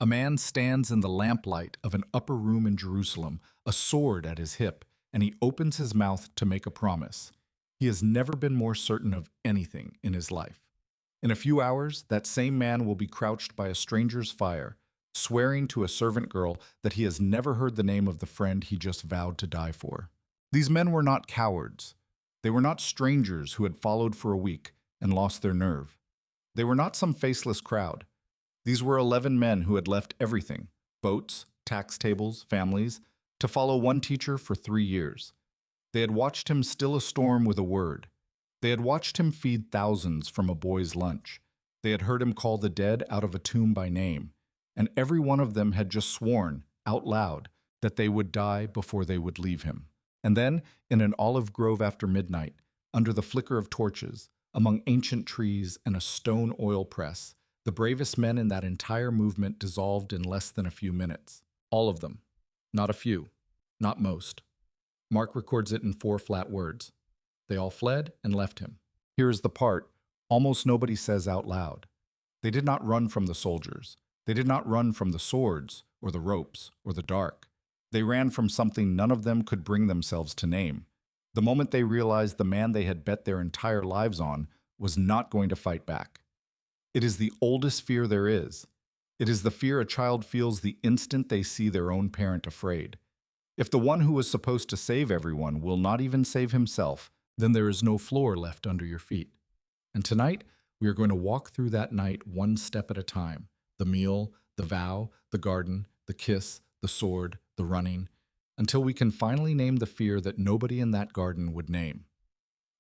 A man stands in the lamplight of an upper room in Jerusalem, a sword at his hip, and he opens his mouth to make a promise. He has never been more certain of anything in his life. In a few hours, that same man will be crouched by a stranger's fire, swearing to a servant girl that he has never heard the name of the friend he just vowed to die for. These men were not cowards. They were not strangers who had followed for a week and lost their nerve. They were not some faceless crowd. These were 11 men who had left everything, boats, tax tables, families, to follow one teacher for 3 years. They had watched him still a storm with a word. They had watched him feed thousands from a boy's lunch. They had heard him call the dead out of a tomb by name. And every one of them had just sworn, out loud, that they would die before they would leave him. And then, in an olive grove after midnight, under the flicker of torches, among ancient trees and a stone oil press, the bravest men in that entire movement dissolved in less than a few minutes. All of them. Not a few. Not most. Mark records it in 4 flat words. They all fled and left him. Here is the part almost nobody says out loud. They did not run from the soldiers. They did not run from the swords, or the ropes, or the dark. They ran from something none of them could bring themselves to name. The moment they realized the man they had bet their entire lives on was not going to fight back. It is the oldest fear there is. It is the fear a child feels the instant they see their own parent afraid. If the one who was supposed to save everyone will not even save himself, then there is no floor left under your feet. And tonight, we are going to walk through that night one step at a time. The meal, the vow, the garden, the kiss, the sword, the running, until we can finally name the fear that nobody in that garden would name.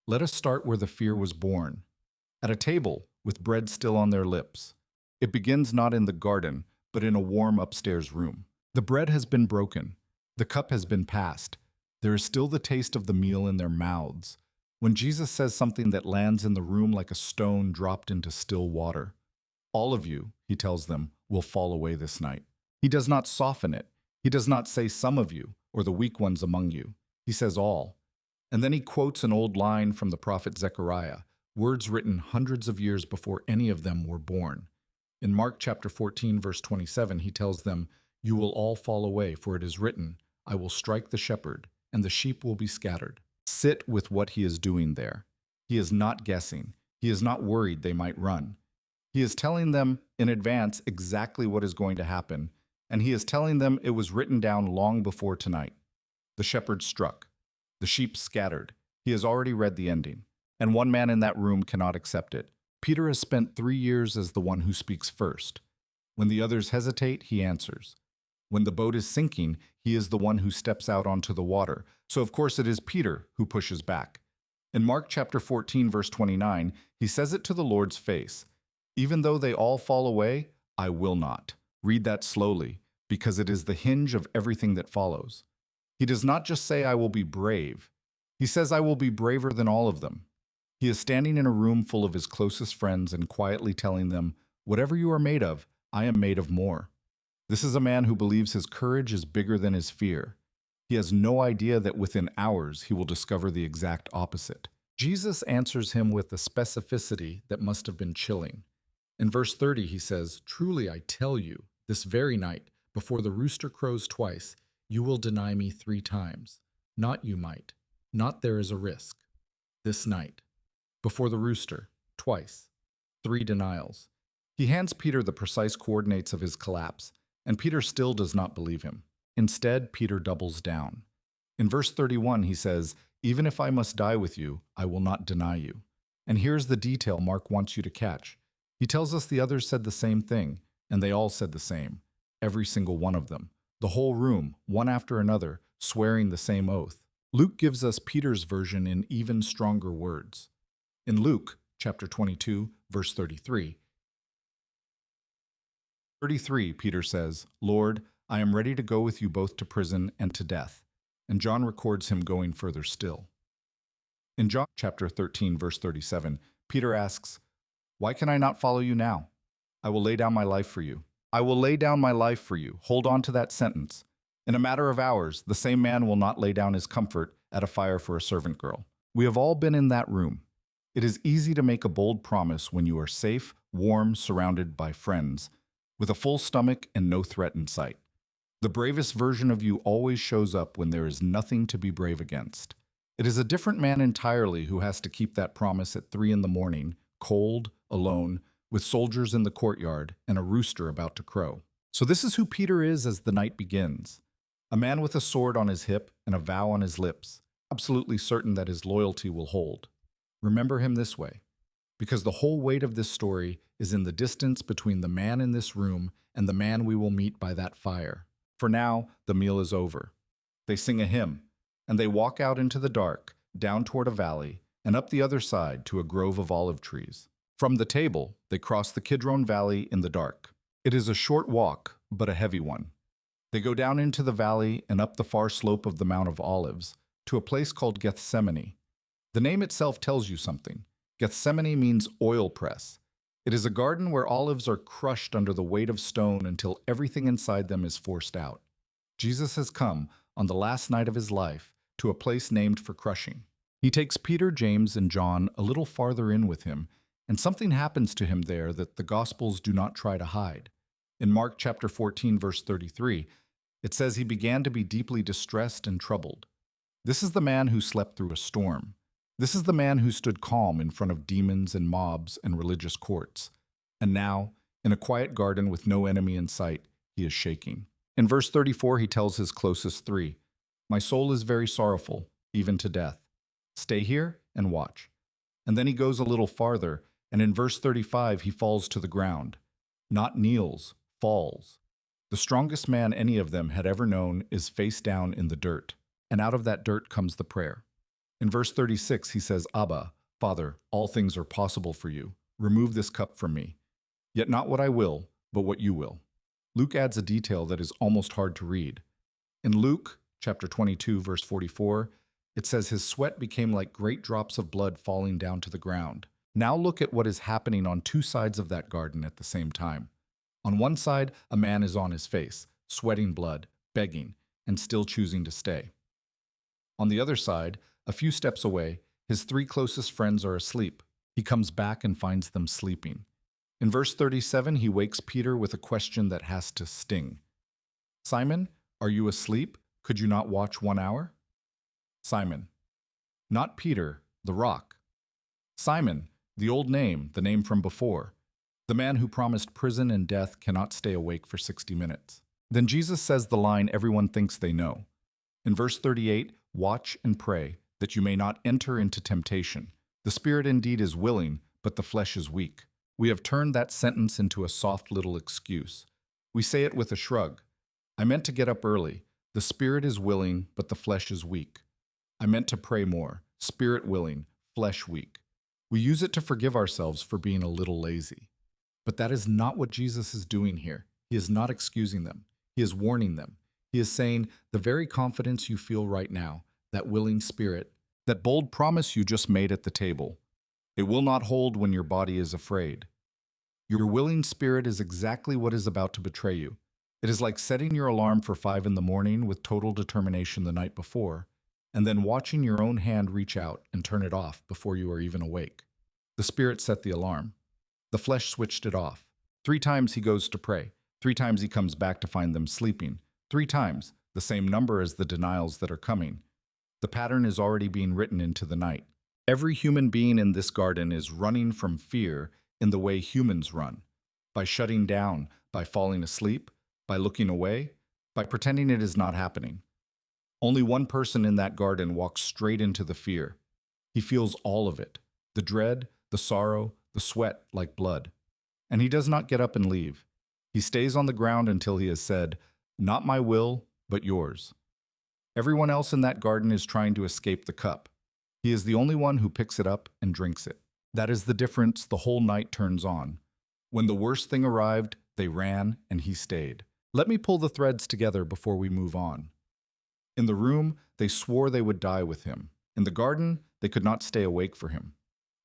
Let us start where the fear was born. At a table, with bread still on their lips. It begins not in the garden, but in a warm upstairs room. The bread has been broken. The cup has been passed. There is still the taste of the meal in their mouths. When Jesus says something that lands in the room like a stone dropped into still water. All of you, he tells them, will fall away this night. He does not soften it. He does not say some of you, or the weak ones among you. He says all. And then he quotes an old line from the prophet Zechariah, words written hundreds of years before any of them were born. In Mark chapter 14, verse 27, he tells them, "You will all fall away, for it is written, I will strike the shepherd, and the sheep will be scattered." Sit with what he is doing there. He is not guessing. He is not worried they might run. He is telling them in advance exactly what is going to happen, and he is telling them it was written down long before tonight. The shepherd struck. The sheep scattered. He has already read the ending. And one man in that room cannot accept it. Peter has spent 3 years as the one who speaks first. When the others hesitate, he answers. When the boat is sinking, he is the one who steps out onto the water. So of course it is Peter who pushes back. In Mark chapter 14, verse 29, he says it to the Lord's face. Even though they all fall away, I will not. Read that slowly, because it is the hinge of everything that follows. He does not just say, I will be brave. He says, I will be braver than all of them. He is standing in a room full of his closest friends and quietly telling them, whatever you are made of, I am made of more. This is a man who believes his courage is bigger than his fear. He has no idea that within hours he will discover the exact opposite. Jesus answers him with a specificity that must have been chilling. In verse 30 he says, "Truly I tell you, this very night, before the rooster crows twice, you will deny me 3 times. Not you might. Not there is a risk. This night. Before the rooster. Twice. 3 denials." He hands Peter the precise coordinates of his collapse, and Peter still does not believe him. Instead, Peter doubles down. In verse 31 he says, "Even if I must die with you, I will not deny you." And here's the detail Mark wants you to catch. He tells us the others said the same thing, and they all said the same. Every single one of them. The whole room, one after another, swearing the same oath. Luke gives us Peter's version in even stronger words. In Luke chapter 22, verse 33, Peter says, "Lord, I am ready to go with you both to prison and to death." And John records him going further still. In John chapter 13, verse 37, Peter asks, "Why can I not follow you now? I will lay down my life for you. I will lay down my life for you." Hold on to that sentence. In a matter of hours, the same man will not lay down his comfort at a fire for a servant girl. We have all been in that room. It is easy to make a bold promise when you are safe, warm, surrounded by friends. with a full stomach and no threat in sight. The bravest version of you always shows up when there is nothing to be brave against. It is a different man entirely who has to keep that promise at 3 in the morning, cold, alone, with soldiers in the courtyard and a rooster about to crow. So this is who Peter is as the night begins. A man with a sword on his hip and a vow on his lips, absolutely certain that his loyalty will hold. Remember him this way, because the whole weight of this story is in the distance between the man in this room and the man we will meet by that fire. For now, the meal is over. They sing a hymn, and they walk out into the dark, down toward a valley, and up the other side to a grove of olive trees. From the table, they cross the Kidron Valley in the dark. It is a short walk, but a heavy one. They go down into the valley and up the far slope of the Mount of Olives to a place called Gethsemane. The name itself tells you something. Gethsemane means oil press. It is a garden where olives are crushed under the weight of stone until everything inside them is forced out. Jesus has come, on the last night of his life, to a place named for crushing. He takes Peter, James, and John a little farther in with him, and something happens to him there that the Gospels do not try to hide. In Mark chapter 14, verse 33, it says he began to be deeply distressed and troubled. This is the man who slept through a storm. This is the man who stood calm in front of demons and mobs and religious courts. And now, in a quiet garden with no enemy in sight, he is shaking. In verse 34, he tells his closest three, "My soul is very sorrowful, even to death. Stay here and watch." And then he goes a little farther, and in verse 35, he falls to the ground. Not kneels, falls. The strongest man any of them had ever known is face down in the dirt, and out of that dirt comes the prayer. In verse 36, he says, "Abba, Father, all things are possible for you. Remove this cup from me. Yet not what I will, but what you will." Luke adds a detail that is almost hard to read. In Luke chapter 22, verse 44, it says his sweat became like great drops of blood falling down to the ground. Now look at what is happening on two sides of that garden at the same time. On one side, a man is on his face, sweating blood, begging, and still choosing to stay. On the other side, a few steps away, his three closest friends are asleep. He comes back and finds them sleeping. In verse 37, he wakes Peter with a question that has to sting. "Simon, are you asleep? Could you not watch 1 hour?" Simon. Not Peter, the rock. Simon, the old name, the name from before. The man who promised prison and death cannot stay awake for 60 minutes. Then Jesus says the line everyone thinks they know. In verse 38, "Watch and pray, that you may not enter into temptation. The spirit indeed is willing, but the flesh is weak." We have turned that sentence into a soft little excuse. We say it with a shrug. I meant to get up early. The spirit is willing, but the flesh is weak. I meant to pray more. Spirit willing, flesh weak. We use it to forgive ourselves for being a little lazy. But that is not what Jesus is doing here. He is not excusing them. He is warning them. He is saying, the very confidence you feel right now, that willing spirit, that bold promise you just made at the table, it will not hold when your body is afraid. Your willing spirit is exactly what is about to betray you. It is like setting your alarm for 5 in the morning with total determination the night before, and then watching your own hand reach out and turn it off before you are even awake. The spirit set the alarm. The flesh switched it off. 3 times he goes to pray. 3 times he comes back to find them sleeping. 3 times, the same number as the denials that are coming. The pattern is already being written into the night. Every human being in this garden is running from fear in the way humans run, by shutting down, by falling asleep, by looking away, by pretending it is not happening. Only one person in that garden walks straight into the fear. He feels all of it, the dread, the sorrow, the sweat like blood. And he does not get up and leave. He stays on the ground until he has said, "Not my will, but yours." Everyone else in that garden is trying to escape the cup. He is the only one who picks it up and drinks it. That is the difference the whole night turns on. When the worst thing arrived, they ran and he stayed. Let me pull the threads together before we move on. In the room, they swore they would die with him. In the garden, they could not stay awake for him.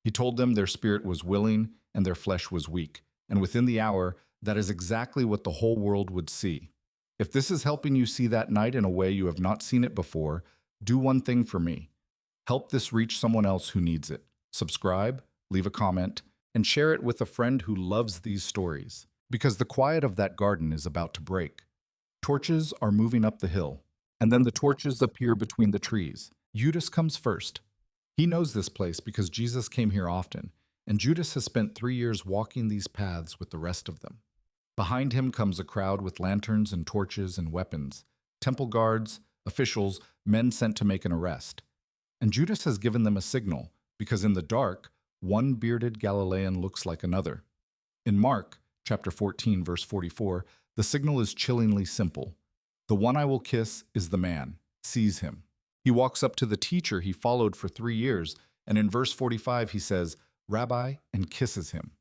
He told them their spirit was willing and their flesh was weak. And within the hour, that is exactly what the whole world would see. If this is helping you see that night in a way you have not seen it before, do one thing for me. Help this reach someone else who needs it. Subscribe, leave a comment, and share it with a friend who loves these stories. Because the quiet of that garden is about to break. Torches are moving up the hill, and then the torches appear between the trees. Judas comes first. He knows this place because Jesus came here often, and Judas has spent 3 years walking these paths with the rest of them. Behind him comes a crowd with lanterns and torches and weapons, temple guards, officials, men sent to make an arrest. And Judas has given them a signal, because in the dark, one bearded Galilean looks like another. In Mark, chapter 14, verse 44, the signal is chillingly simple. The one I will kiss is the man. Seize him. He walks up to the teacher he followed for 3 years, and in verse 45 he says, Rabbi, and kisses him.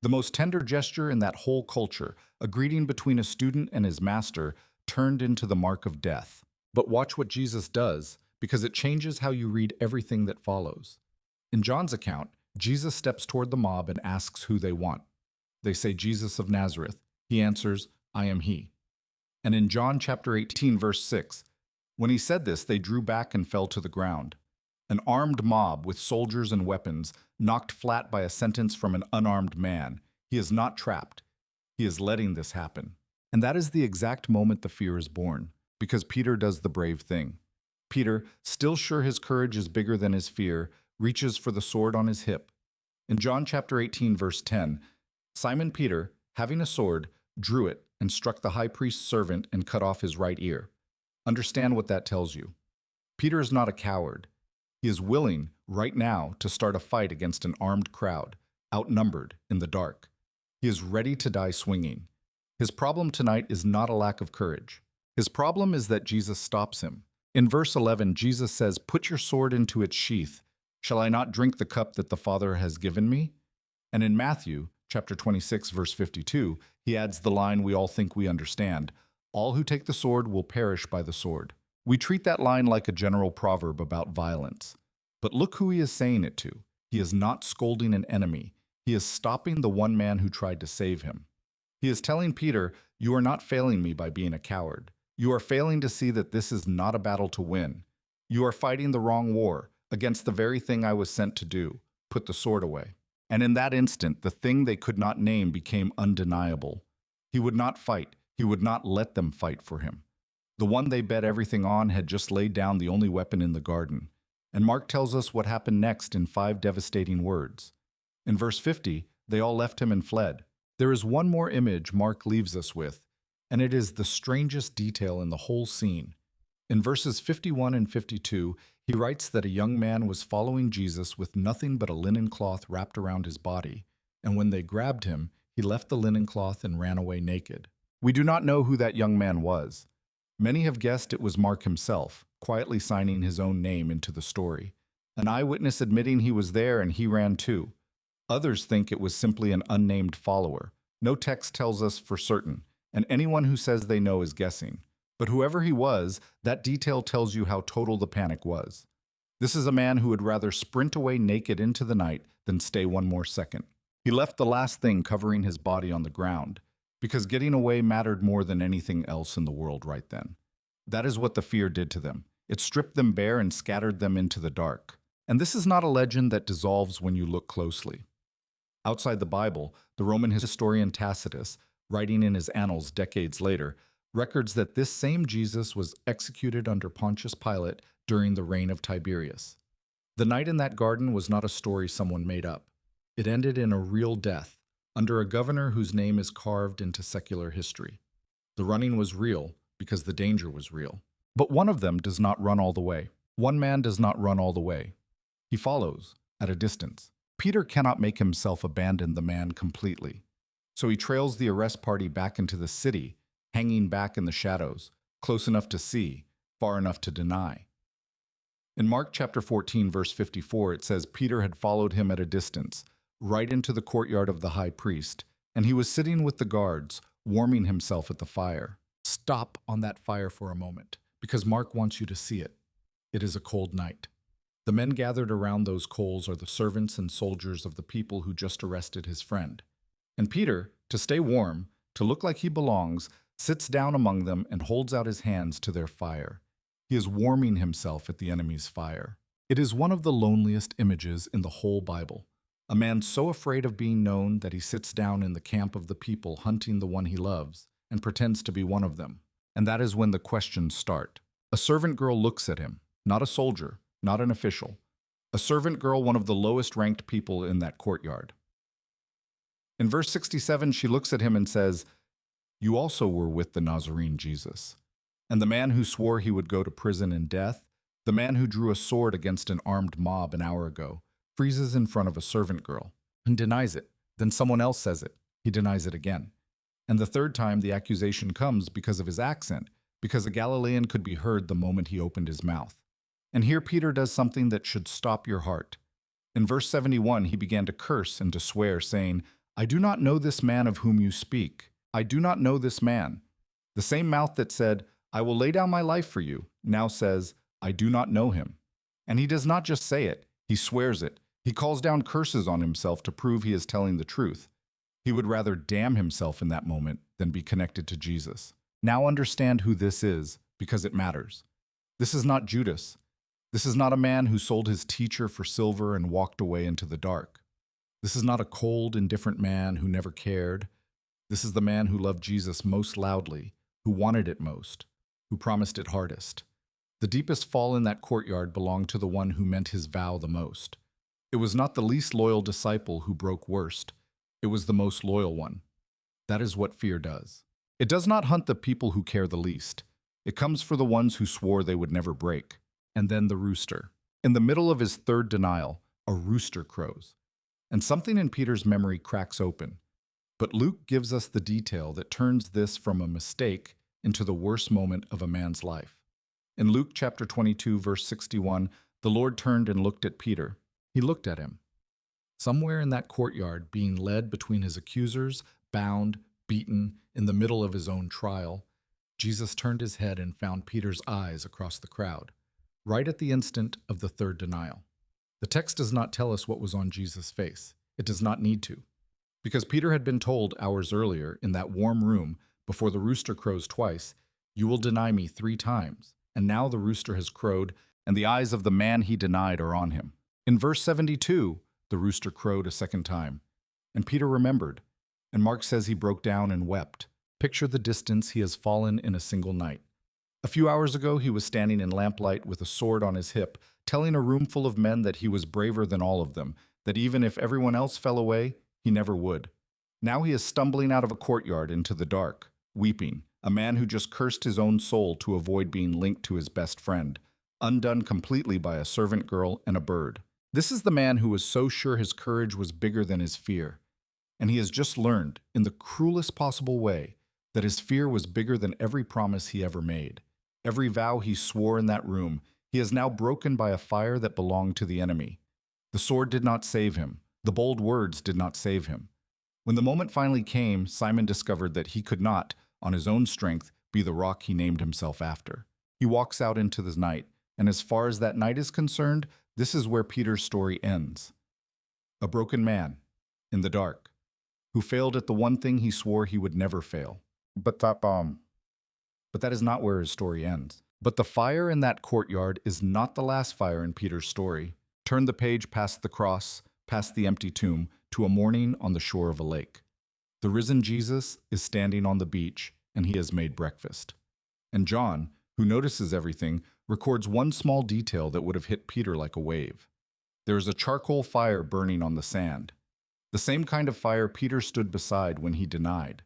The most tender gesture in that whole culture, a greeting between a student and his master, turned into the mark of death. But watch what Jesus does, because it changes how you read everything that follows. In John's account, Jesus steps toward the mob and asks who they want. They say, Jesus of Nazareth. He answers, I am he. And in John chapter 18, verse 6, when he said this, they drew back and fell to the ground. An armed mob with soldiers and weapons, knocked flat by a sentence from an unarmed man. He is not trapped. He is letting this happen. And that is the exact moment the fear is born, because Peter does the brave thing. Peter, still sure his courage is bigger than his fear, reaches for the sword on his hip. In John chapter 18, verse 10, Simon Peter, having a sword, drew it and struck the high priest's servant and cut off his right ear. Understand what that tells you. Peter is not a coward. He is willing, right now, to start a fight against an armed crowd, outnumbered, in the dark. He is ready to die swinging. His problem tonight is not a lack of courage. His problem is that Jesus stops him. In verse 11, Jesus says, Put your sword into its sheath. Shall I not drink the cup that the Father has given me? And in Matthew, chapter 26, verse 52, he adds the line we all think we understand, all who take the sword will perish by the sword. We treat that line like a general proverb about violence. But look who he is saying it to. He is not scolding an enemy. He is stopping the one man who tried to save him. He is telling Peter, you are not failing me by being a coward. You are failing to see that this is not a battle to win. You are fighting the wrong war, against the very thing I was sent to do, put the sword away. And in that instant, the thing they could not name became undeniable. He would not fight. He would not let them fight for him. The one they bet everything on had just laid down the only weapon in the garden. And Mark tells us what happened next in 5 devastating words. In verse 50, they all left him and fled. There is one more image Mark leaves us with, and it is the strangest detail in the whole scene. In verses 51 and 52, he writes that a young man was following Jesus with nothing but a linen cloth wrapped around his body, and when they grabbed him, he left the linen cloth and ran away naked. We do not know who that young man was. Many have guessed it was Mark himself, quietly signing his own name into the story. An eyewitness admitting he was there and he ran too. Others think it was simply an unnamed follower. No text tells us for certain, and anyone who says they know is guessing. But whoever he was, that detail tells you how total the panic was. This is a man who would rather sprint away naked into the night than stay one more second. He left the last thing covering his body on the ground, because getting away mattered more than anything else in the world right then. That is what the fear did to them. It stripped them bare and scattered them into the dark. And this is not a legend that dissolves when you look closely. Outside the Bible, the Roman historian Tacitus, writing in his annals decades later, records that this same Jesus was executed under Pontius Pilate during the reign of Tiberius. The night in that garden was not a story someone made up. It ended in a real death, under a governor whose name is carved into secular history. The running was real because the danger was real. But one of them does not run all the way. One man does not run all the way. He follows, at a distance. Peter cannot make himself abandon the man completely. So he trails the arrest party back into the city, hanging back in the shadows, close enough to see, far enough to deny. In Mark chapter 14, verse 54, it says Peter had followed him at a distance, right into the courtyard of the high priest, and he was sitting with the guards, warming himself at the fire. Stop on that fire for a moment, because Mark wants you to see it. It is a cold night. The men gathered around those coals are the servants and soldiers of the people who just arrested his friend. And Peter, to stay warm, to look like he belongs, sits down among them and holds out his hands to their fire. He is warming himself at the enemy's fire. It is one of the loneliest images in the whole Bible. A man so afraid of being known that he sits down in the camp of the people hunting the one he loves and pretends to be one of them. And that is when the questions start. A servant girl looks at him, not a soldier, not an official. A servant girl, one of the lowest ranked people in that courtyard. In verse 67, she looks at him and says, "You also were with the Nazarene Jesus." And the man who swore he would go to prison and death, the man who drew a sword against an armed mob an hour ago, freezes in front of a servant girl and denies it. Then someone else says it. He denies it again. And the third time the accusation comes because of his accent, because a Galilean could be heard the moment he opened his mouth. And here Peter does something that should stop your heart. In verse 71, he began to curse and to swear, saying, "I do not know this man of whom you speak. I do not know this man." The same mouth that said, "I will lay down my life for you," now says, "I do not know him." And he does not just say it, he swears it. He calls down curses on himself to prove he is telling the truth. He would rather damn himself in that moment than be connected to Jesus. Now understand who this is, because it matters. This is not Judas. This is not a man who sold his teacher for silver and walked away into the dark. This is not a cold, indifferent man who never cared. This is the man who loved Jesus most loudly, who wanted it most, who promised it hardest. The deepest fall in that courtyard belonged to the one who meant his vow the most. It was not the least loyal disciple who broke worst. It was the most loyal one. That is what fear does. It does not hunt the people who care the least. It comes for the ones who swore they would never break. And then the rooster. In the middle of his third denial, a rooster crows. And something in Peter's memory cracks open. But Luke gives us the detail that turns this from a mistake into the worst moment of a man's life. In Luke chapter 22, verse 61, the Lord turned and looked at Peter. He looked at him. Somewhere in that courtyard, being led between his accusers, bound, beaten, in the middle of his own trial, Jesus turned his head and found Peter's eyes across the crowd, right at the instant of the third denial. The text does not tell us what was on Jesus' face. It does not need to. Because Peter had been told hours earlier in that warm room before the rooster crows twice, "You will deny me 3 times." And now the rooster has crowed, and the eyes of the man he denied are on him. In verse 72, the rooster crowed a second time. And Peter remembered. And Mark says he broke down and wept. Picture the distance he has fallen in a single night. A few hours ago, he was standing in lamplight with a sword on his hip, telling a room full of men that he was braver than all of them, that even if everyone else fell away, he never would. Now he is stumbling out of a courtyard into the dark, weeping, a man who just cursed his own soul to avoid being linked to his best friend, undone completely by a servant girl and a bird. This is the man who was so sure his courage was bigger than his fear. And he has just learned, in the cruelest possible way, that his fear was bigger than every promise he ever made. Every vow he swore in that room, he is now broken by a fire that belonged to the enemy. The sword did not save him. The bold words did not save him. When the moment finally came, Simon discovered that he could not, on his own strength, be the rock he named himself after. He walks out into the night, and as far as that night is concerned, this is where Peter's story ends. A broken man, in the dark, who failed at the one thing he swore he would never fail. But that is not where his story ends. But the fire in that courtyard is not the last fire in Peter's story. Turn the page past the cross, past the empty tomb, to a morning on the shore of a lake. The risen Jesus is standing on the beach, and he has made breakfast. And John, who notices everything, records one small detail that would have hit Peter like a wave. There is a charcoal fire burning on the sand, the same kind of fire Peter stood beside when he denied.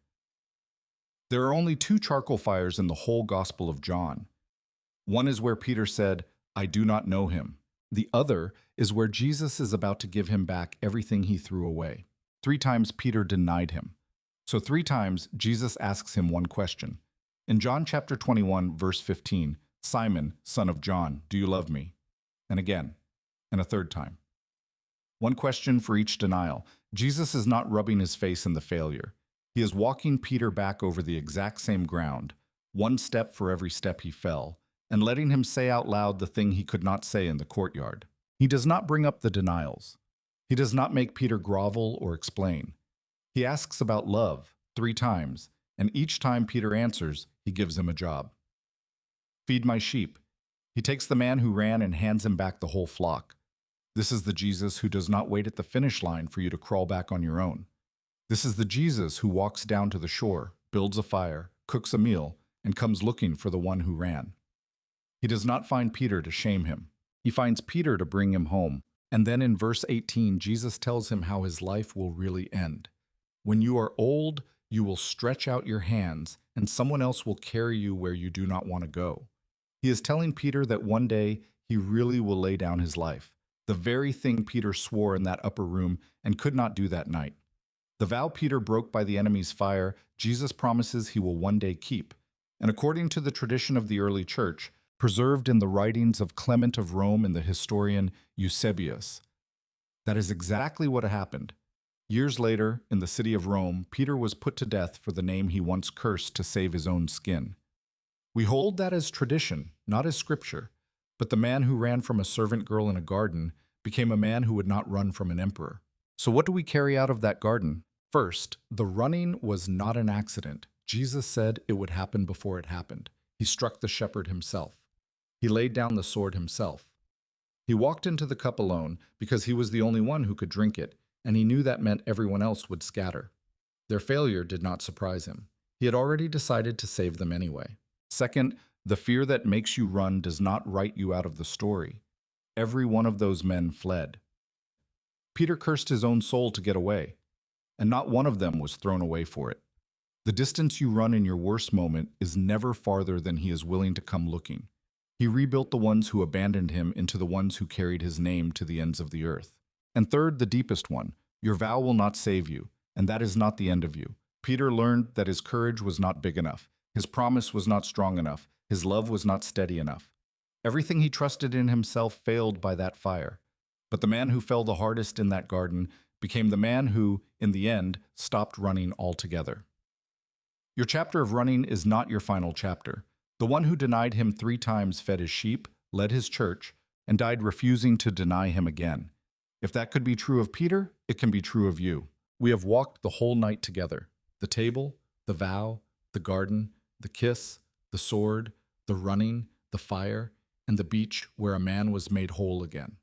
There are only 2 charcoal fires in the whole Gospel of John. One is where Peter said, "I do not know him." The other is where Jesus is about to give him back everything he threw away. 3 times Peter denied him. So 3 times Jesus asks him one question. In John chapter 21, verse 15, "Simon, son of John, do you love me?" And again, and a third time. One question for each denial. Jesus is not rubbing his face in the failure. He is walking Peter back over the exact same ground, one step for every step he fell, and letting him say out loud the thing he could not say in the courtyard. He does not bring up the denials. He does not make Peter grovel or explain. He asks about love 3 times, and each time Peter answers, he gives him a job. "Feed my sheep." He takes the man who ran and hands him back the whole flock. This is the Jesus who does not wait at the finish line for you to crawl back on your own. This is the Jesus who walks down to the shore, builds a fire, cooks a meal, and comes looking for the one who ran. He does not find Peter to shame him. He finds Peter to bring him home. And then in verse 18, Jesus tells him how his life will really end. When you are old, you will stretch out your hands, and someone else will carry you where you do not want to go. He is telling Peter that one day he really will lay down his life, the very thing Peter swore in that upper room and could not do that night. The vow Peter broke by the enemy's fire, Jesus promises he will one day keep. And according to the tradition of the early church, preserved in the writings of Clement of Rome and the historian Eusebius, that is exactly what happened. Years later, in the city of Rome, Peter was put to death for the name he once cursed to save his own skin. We hold that as tradition, not as scripture. But the man who ran from a servant girl in a garden became a man who would not run from an emperor. So what do we carry out of that garden? First, the running was not an accident. Jesus said it would happen before it happened. He struck the shepherd himself. He laid down the sword himself. He walked into the cup alone because he was the only one who could drink it, and he knew that meant everyone else would scatter. Their failure did not surprise him. He had already decided to save them anyway. Second, the fear that makes you run does not write you out of the story. Every one of those men fled. Peter cursed his own soul to get away, and not one of them was thrown away for it. The distance you run in your worst moment is never farther than he is willing to come looking. He rebuilt the ones who abandoned him into the ones who carried his name to the ends of the earth. And third, the deepest one, your vow will not save you, and that is not the end of you. Peter learned that his courage was not big enough. His promise was not strong enough. His love was not steady enough. Everything he trusted in himself failed by that fire. But the man who fell the hardest in that garden became the man who, in the end, stopped running altogether. Your chapter of running is not your final chapter. The one who denied him 3 times fed his sheep, led his church, and died refusing to deny him again. If that could be true of Peter, it can be true of you. We have walked the whole night together. The table, the vow, the garden, the kiss, the sword, the running, the fire, and the beach where a man was made whole again.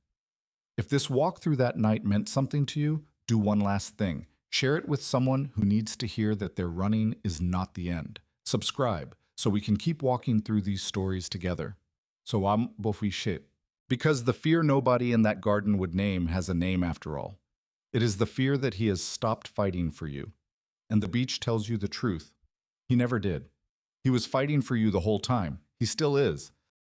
If this walk through that night meant something to you, do one last thing. Share it with someone who needs to hear that their running is not the end. Subscribe so we can keep walking through these stories together. So I'm bofi shit. Because the fear nobody in that garden would name has a name after all. It is the fear that he has stopped fighting for you. And the beach tells you the truth. He never did. He was fighting for you the whole time. He still is.